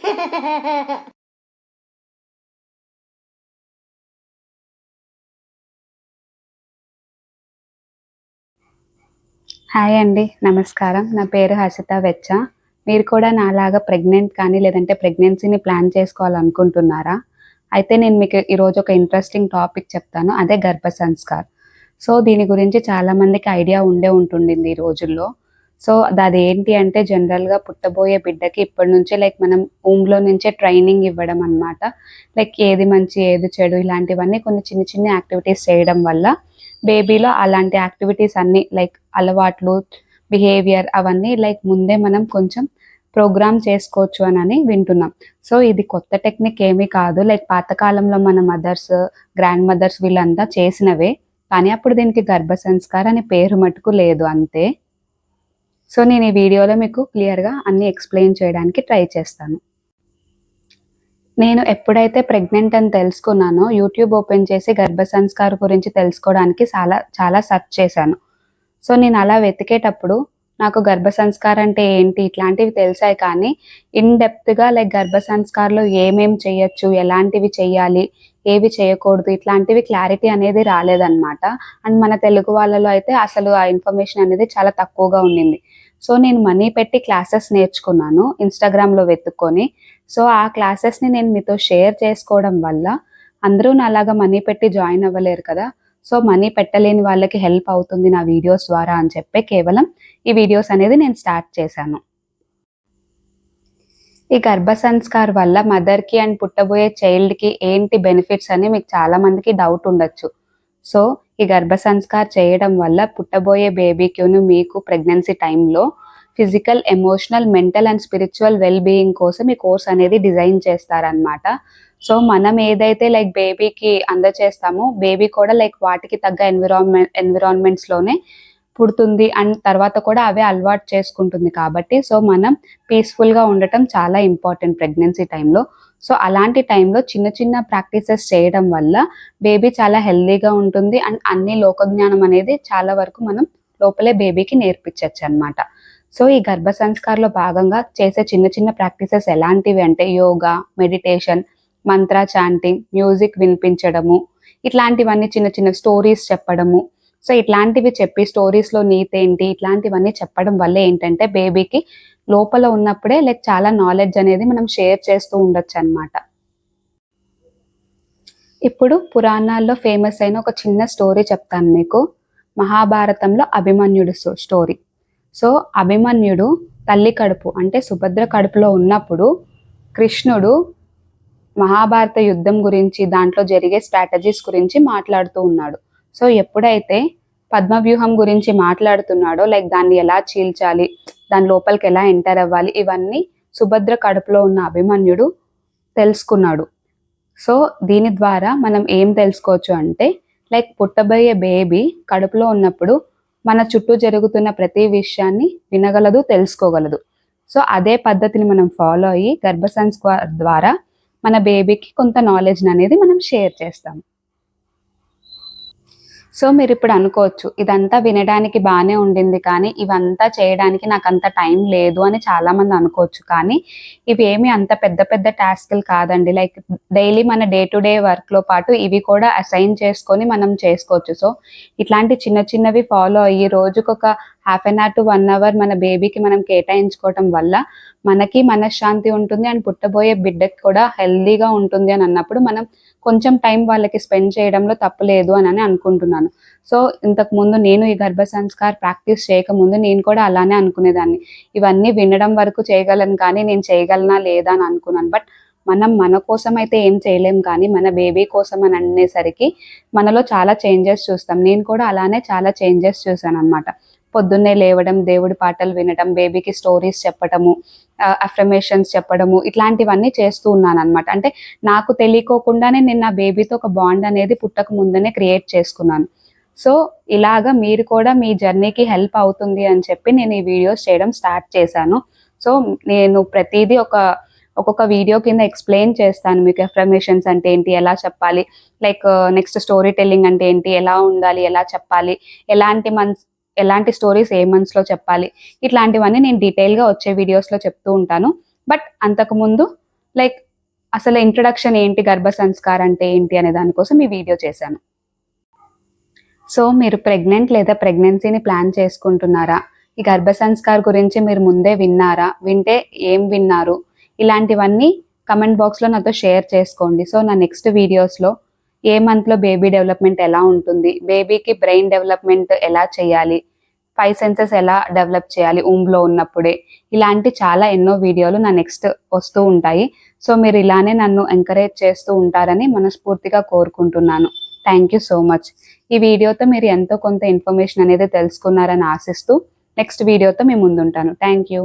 Hi అండి. నమస్కారం. నా పేరు హసిత వెచ్చ. మీరు కూడా నాలాగా ప్రెగ్నెంట్ కానీ, లేదంటే ప్రెగ్నెన్సీని ప్లాన్ చేసుకోవాలనుకుంటున్నారా? అయితే నేను మీకు ఈరోజు ఒక ఇంట్రెస్టింగ్ టాపిక్ చెప్తాను. అదే గర్భ సంస్కార్. సో, దీని గురించి చాలామందికి ఐడియా ఉంటుండింది ఈ రోజుల్లో. సో, అదేంటి అంటే జనరల్‌గా పుట్టబోయే బిడ్డకి ఇప్పటి నుంచే మనం ఊమ్‌లో నుంచే ట్రైనింగ్ ఇవ్వడం అన్నమాట. ఏది మంచి, ఏది చెడు ఇలాంటివన్నీ కొన్ని చిన్న చిన్న యాక్టివిటీస్ చేయడం వల్ల బేబీలో అలాంటి యాక్టివిటీస్ అన్నీ అలవాట్లు, బిహేవియర్ అవన్నీ ముందే మనం కొంచెం ప్రోగ్రామ్ చేసుకోవచ్చు అనని వింటున్నాం. సో, ఇది కొత్త టెక్నిక్ ఏమీ కాదు. పాతకాలంలో మన మదర్స్, గ్రాండ్ మదర్స్ వీళ్ళంతా చేసినవే. కానీ అప్పుడు దీనికి గర్భ సంస్కార్ అనే పేరు మటుకు లేదు అంతే. సో, నేను ఈ వీడియోలో మీకు క్లియర్‌గా అన్నీ ఎక్స్‌ప్లెయిన్ చేయడానికి ట్రై చేస్తాను. నేను ఎప్పుడైతే ప్రెగ్నెంట్ అని తెలుసుకున్నానో యూట్యూబ్ ఓపెన్ చేసి గర్భ సంస్కార్ గురించి తెలుసుకోవడానికి చాలా సెర్చ్ చేశాను. సో, నేను అలా వెతికేటప్పుడు నాకు గర్భ సంస్కార్ అంటే ఏంటి ఇట్లాంటివి తెలిసాయి కానీ ఇన్ డెప్త్‌గా గర్భ సంస్కార్‌లో ఏమేం చేయొచ్చు, ఎలాంటివి చెయ్యాలి, ఏవి చేయకూడదు ఇట్లాంటివి క్లారిటీ అనేది రాలేదన్నమాట. అండ్ మన తెలుగు వాళ్ళలో అయితే అసలు ఆ ఇన్ఫర్మేషన్ అనేది చాలా తక్కువగా ఉండింది. సో, నేను మనీ పెట్టి క్లాసెస్ నేర్చుకున్నాను ఇన్‌స్టాగ్రామ్‌లో వెతుక్కొని. సో, ఆ క్లాసెస్‌ని నేను మీతో షేర్ చేసుకోవడం వల్ల అందరూ నాలాగా మనీ పెట్టి జాయిన్ అవ్వలేరు కదా! సో, మనీ పెట్టలేని వాళ్ళకి హెల్ప్ అవుతుంది నా వీడియోస్ ద్వారా అని చెప్పి కేవలం ఈ వీడియోస్ అనేది నేను స్టార్ట్ చేశాను. ఈ గర్భ సంస్కార్ వల్ల మదర్‌కి అండ్ పుట్టబోయే చైల్డ్‌కి ఏంటి బెనిఫిట్స్ అని మీకు చాలా మందికి డౌట్ ఉండొచ్చు. సో, ఈ గర్భ సంస్కార్ చేయడం వల్ల పుట్టబోయే బేబీకిను మీకు ప్రెగ్నెన్సీ టైంలో physical, emotional, mental and spiritual well being కోసం ఈ కోర్స్ అనేది డిజైన్ చేస్తారనమాట. సో, మనం ఏదైతే బేబీకి అందచేస్తామో బేబీ కూడా వాటికి తగ్గ ఎన్విరాన్మెంట్స్‌లోనే పుడుతుంది. అండ్ తర్వాత కూడా అవే అలవాటు చేసుకుంటుంది కాబట్టి సో, మనం పీస్‌ఫుల్‌గా ఉండటం చాలా ఇంపార్టెంట్ ప్రెగ్నెన్సీ టైంలో. సో, అలాంటి టైంలో చిన్న చిన్న ప్రాక్టీసెస్ చేయడం వల్ల బేబీ చాలా హెల్తీగా ఉంటుంది. అండ్ అన్ని లోకజ్ఞానం అనేది చాలా వరకు మనం లోపలే బేబీకి నేర్పించొచ్చనమాట. సో, ఈ గర్భ సంస్కార్‌లో భాగంగా చేసే చిన్న చిన్న ప్రాక్టీసెస్ ఎలాంటివి అంటే యోగా, మెడిటేషన్, మంత్ర చాంటింగ్, మ్యూజిక్ వినిపించడము, ఇట్లాంటివన్నీ చిన్న చిన్న స్టోరీస్ చెప్పడము. సో, ఇట్లాంటివి చెప్పి స్టోరీస్‌లో నీతేంటి ఇట్లాంటివన్నీ చెప్పడం వల్ల ఏంటంటే బేబీకి లోపల ఉన్నప్పుడే చాలా నాలెడ్జ్ అనేది మనం షేర్ చేస్తూ ఉండొచ్చనమాట. ఇప్పుడు పురాణాల్లో ఫేమస్ అయిన ఒక చిన్న స్టోరీ చెప్తాను మీకు. మహాభారతంలో అభిమన్యుడు స్టోరీ. సో, అభిమన్యుడు తల్లి కడుపు అంటే సుభద్ర కడుపులో ఉన్నప్పుడు కృష్ణుడు మహాభారత యుద్ధం గురించి, దాంట్లో జరిగే స్ట్రాటజీస్ గురించి మాట్లాడుతూ ఉన్నాడు. సో, ఎప్పుడైతే పద్మవ్యూహం గురించి మాట్లాడుతున్నాడో దాన్ని ఎలా చీల్చాలి, దాని లోపలికి ఎలా ఎంటర్ అవ్వాలి, ఇవన్నీ సుభద్ర కడుపులో ఉన్న అభిమన్యుడు తెలుసుకున్నాడు. సో, దీని ద్వారా మనం ఏం తెలుసుకోవచ్చు అంటే పుట్టబోయే బేబీ కడుపులో ఉన్నప్పుడు మన చుట్టూ జరుగుతున్న ప్రతి విషయాన్ని వినగలదు, తెలుసుకోగలదు. సో, అదే పద్ధతిని మనం ఫాలో అయ్యి గర్భ సంస్కార్ ద్వారా మన బేబీకి కొంత నాలెడ్జ్‌ననేది మనం షేర్ చేస్తాం. సో, మీరిప్పుడు అనుకోవచ్చు, ఇదంతా వినడానికి బానే ఉండింది కానీ, ఇవంతా చేయడానికి నాకంత టైం లేదు అని చాలామంది అనుకోవచ్చు. కానీ, ఇవేమి అంత పెద్ద పెద్ద టాస్కులు కాదండి. డైలీ మన డే టు డే వర్క్‌లో పాటు ఇవి కూడా అసైన్ చేసుకొని మనం చేసుకోవచ్చు. సో, ఇట్లాంటి చిన్న చిన్నవి ఫాలో అయ్యి రోజుకొక half an hour to 1 hour మన బేబీకి మనం కేటాయించుకోవటం వల్ల మనకి మనశ్శాంతి ఉంటుంది. అండ్ పుట్టబోయే బిడ్డకి కూడా హెల్తీగా ఉంటుంది అని అన్నప్పుడు మనం కొంచెం టైం వాళ్ళకి స్పెండ్ చేయడంలో తప్పు లేదు అని అనుకుంటున్నాను. సో, ఇంతకుముందు నేను ఈ గర్భ సంస్కార్ ప్రాక్టీస్ చేయకముందు నేను కూడా అలానే అనుకునేదాన్ని. ఇవన్నీ వినడం వరకు చేయగలను కానీ నేను చేయగలనా లేదా అని అనుకున్నాను. బట్ మనం మన కోసం అయితే ఏం చేయలేం కానీ మన బేబీ కోసం అని అనేసరికి మనలో చాలా చేంజెస్ చూస్తాం. నేను కూడా అలానే చాలా చేంజెస్ చూసాననమాట. పొద్దున్నే లేవడం, దేవుడి పాటలు వినడం, బేబీకి స్టోరీస్ చెప్పటము, అఫర్మేషన్స్ చెప్పడము ఇట్లాంటివన్నీ చేస్తూ ఉన్నాననమాట. అంటే నాకు తెలియకోకుండానే నేను నా బేబీతో ఒక బాండ్ అనేది పుట్టక ముందనే క్రియేట్ చేసుకున్నాను. సో, ఇలాగా మీరు కూడా మీ జర్నీకి హెల్ప్ అవుతుంది అని చెప్పి నేను ఈ వీడియోస్ చేయడం స్టార్ట్ చేశాను. సో, నేను ప్రతీదీ ఒక్కొక్క వీడియో కింద ఎక్స్‌ప్లెయిన్ చేస్తాను మీకు. అఫర్మేషన్స్ అంటే ఏంటి? ఎలా చెప్పాలి? నెక్స్ట్ స్టోరీ టెల్లింగ్ అంటే ఏంటి? ఎలా ఉండాలి? ఎలా చెప్పాలి? ఎలాంటి స్టోరీస్ ఏ మంత్స్‌లో చెప్పాలి? ఇట్లాంటివన్నీ నేను డీటెయిల్‌గా వచ్చే వీడియోస్‌లో చెప్తూ ఉంటాను. బట్ అంతకుముందు లైక్ అసలు ఇంట్రడక్షన్ ఏంటి, గర్భ సంస్కార్ అంటే ఏంటి అనే దానికోసం ఈ వీడియో చేశాను. సో మీరు ప్రెగ్నెంట్ లేదా ప్రెగ్నెన్సీని ప్లాన్ చేసుకుంటున్నారా? ఈ గర్భ సంస్కార్ గురించి మీరు ముందే విన్నారా? వింటే ఏం విన్నారు? ఇలాంటివన్నీ కమెంట్ బాక్స్లో నాతో షేర్ చేసుకోండి. సో నా నెక్స్ట్ వీడియోస్లో ఏ మంత్లో బేబీ డెవలప్మెంట్ ఎలా ఉంటుంది, బేబీకి బ్రెయిన్ డెవలప్మెంట్ ఎలా చేయాలి, 5 సెన్సెస్ ఎలా డెవలప్ చేయాలి ఊమ్లో ఉన్నప్పుడే, ఇలాంటి చాలా ఎన్నో వీడియోలు నా నెక్స్ట్ వస్తూ ఉంటాయి. సో మీరు ఇలానే నన్ను ఎంకరేజ్ చేస్తూ ఉంటారని మనస్ఫూర్తిగా కోరుకుంటున్నాను. Thank you so much. ఈ వీడియోతో మీరు ఎంతో కొంత ఇన్ఫర్మేషన్ అనేది తెలుసుకున్నారని ఆశిస్తూ నెక్స్ట్ వీడియోతో మీ ముందుంటాను. Thank you.